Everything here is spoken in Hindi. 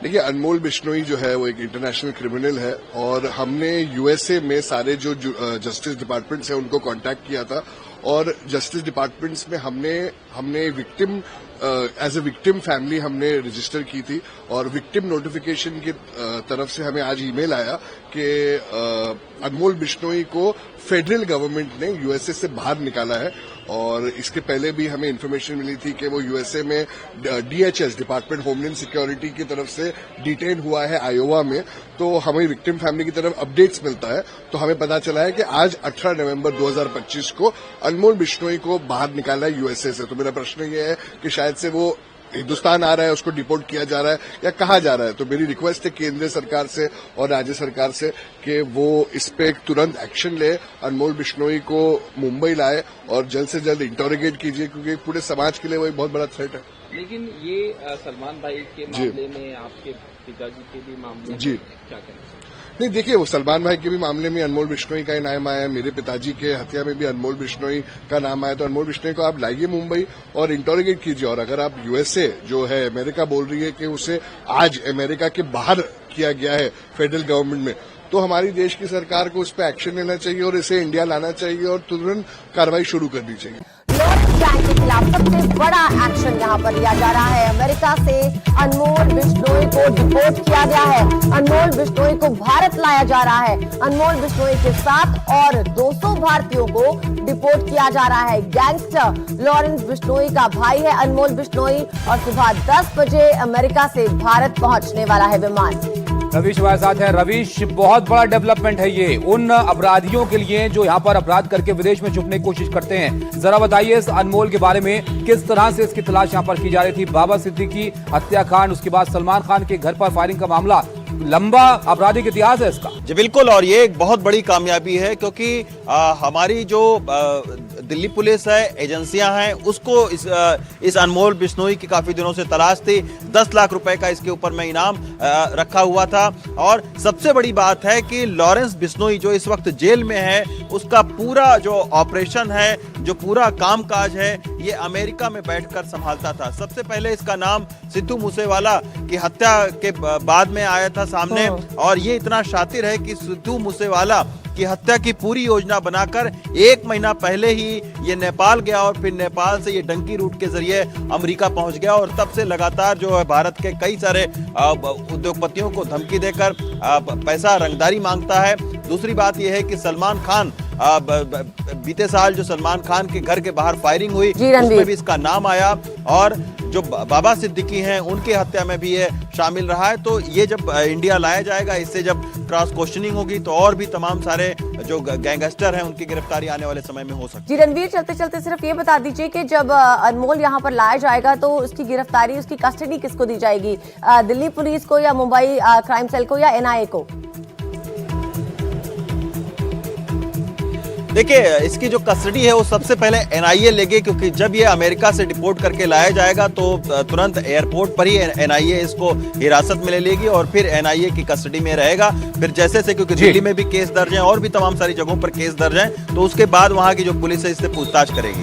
देखिए, अनमोल बिश्नोई जो है वो एक इंटरनेशनल क्रिमिनल है और हमने यूएसए में सारे जो जस्टिस डिपार्टमेंट्स हैं उनको कांटेक्ट किया था और जस्टिस डिपार्टमेंट्स में हमने victim as a victim family हमने रजिस्टर की थी और विक्टिम नोटिफिकेशन की तरफ से हमें आज ईमेल आया कि अनमोल बिश्नोई को फेडरल गवर्नमेंट ने यूएसए से बाहर निकाला है और इसके पहले भी हमें इन्फॉर्मेशन मिली थी कि वो यूएसए में डीएचएस डिपार्टमेंट होमलैंड सिक्योरिटी की तरफ से डिटेन हुआ है आयोवा में। तो हमें विक्टिम फैमिली की तरफ अपडेट्स मिलता है तो हमें पता चला है कि आज 18 नवंबर 2025 को अनमोल बिश्नोई को बाहर निकाला है यूएसए से। तो मेरा प्रश्न ये है कि शायद से वो हिंदुस्तान आ रहा है, उसको डिपोर्ट किया जा रहा है या कहाँ जा रहा है। तो मेरी रिक्वेस्ट है केंद्र सरकार से और राज्य सरकार से कि वो इस पे तुरंत एक्शन ले, अनमोल बिश्नोई को मुंबई लाए और जल्द से जल्द इंटरोगेट कीजिए क्योंकि पूरे समाज के लिए वो एक बहुत बड़ा थ्रेट है। लेकिन ये सलमान भाई के मामले में आपके पिताजी के भी मामले में क्या कहना है? नहीं, देखिए, वो सलमान भाई के भी मामले में अनमोल बिश्नोई का ही नाम आया है, मेरे पिताजी के हत्या में भी अनमोल बिश्नोई का नाम आया। तो अनमोल बिश्नोई को आप लाइए मुंबई और इंटरोगेट कीजिए और अगर आप यूएसए जो है अमेरिका बोल रही है कि उसे आज अमेरिका के बाहर किया गया है फेडरल गवर्नमेंट में, तो हमारी देश की सरकार को उस पर एक्शन लेना चाहिए और इसे इंडिया लाना चाहिए और तुरंत कार्रवाई शुरू करनी चाहिए। लॉरेंस गैंग के खिलाफ सबसे बड़ा एक्शन यहाँ पर लिया जा रहा है। अमेरिका से अनमोल बिश्नोई को डिपोर्ट किया गया है। अनमोल बिश्नोई को भारत लाया जा रहा है। अनमोल बिश्नोई के साथ और 200 भारतीयों को डिपोर्ट किया जा रहा है। गैंगस्टर लॉरेंस बिश्नोई का भाई है अनमोल बिश्नोई और सुबह 10 बजे अमेरिका से भारत पहुंचने वाला है विमान। रवीश हमारे साथ है। रवीश, बहुत बड़ा डेवलपमेंट है ये उन अपराधियों के लिए जो यहाँ पर अपराध करके विदेश में छुपने की कोशिश करते हैं। जरा बताइए इस अनमोल के बारे में, किस तरह से इसकी तलाश यहाँ पर की जा रही थी? बाबा सिद्दीकी हत्याकांड, उसके बाद सलमान खान के घर पर फायरिंग का मामला, लंबा आपराधिक इतिहास है इसका। जी बिल्कुल, और ये एक बहुत बड़ी कामयाबी है क्योंकि हमारी जो दिल्ली पुलिस है, एजेंसियां हैं, उसको इस अनमोल बिश्नोई की काफी दिनों से तलाश थी। 10 लाख रुपए का इसके ऊपर में इनाम रखा हुआ था और सबसे बड़ी बात है कि लॉरेंस बिश्नोई जो इस वक्त जेल में है, उसका पूरा जो ऑपरेशन है, जो पूरा कामकाज है, ये अमेरिका में बैठकर संभालता था। सबसे पहले इसका नाम सिद्धू मूसेवाला की हत्या के बाद में आया था सामने और ये इतना शातिर है कि सिद्धू मूसेवाला की हत्या की पूरी योजना बनाकर 1 महीना पहले ही ये नेपाल गया और फिर नेपाल से ये डंकी रूट के जरिए अमेरिका पहुंच गया और तब से लगातार जो है भारत के कई सारे उद्योगपतियों को धमकी देकर पैसा रंगदारी मांगता है। दूसरी बात यह है कि सलमान खान बीते साल जो सलमान खान के घर के बाहर फायरिंग हुई उसमें भी इसका नाम आया और जो बाबा सिद्दीकी हैं उनकी हत्या में भी ये शामिल रहा है। तो ये जब इंडिया लाया जाएगा, इससे जब क्रॉस क्वेश्चनिंग होगी तो और भी तमाम सारे जो गैंगस्टर हैं उनकी गिरफ्तारी आने वाले समय में हो सकती है। जी रणवीर, चलते चलते सिर्फ ये बता दीजिए कि जब अनमोल यहाँ पर लाया जाएगा तो उसकी गिरफ्तारी, उसकी कस्टडी किसको दी जाएगी? दिल्ली पुलिस को या मुंबई क्राइम सेल को या एनआईए को? देखिए, इसकी जो कस्टडी है वो सबसे पहले एनआईए लेगी क्योंकि जब ये अमेरिका से डिपोर्ट करके लाया जाएगा तो तुरंत एयरपोर्ट पर ही एनआईए इसको हिरासत में ले लेगी और फिर एनआईए की कस्टडी में रहेगा। फिर जैसे क्योंकि दिल्ली में भी केस दर्ज है और भी तमाम सारी जगहों पर केस दर्ज है, तो उसके बाद वहां की जो पुलिस है इससे पूछताछ करेगी।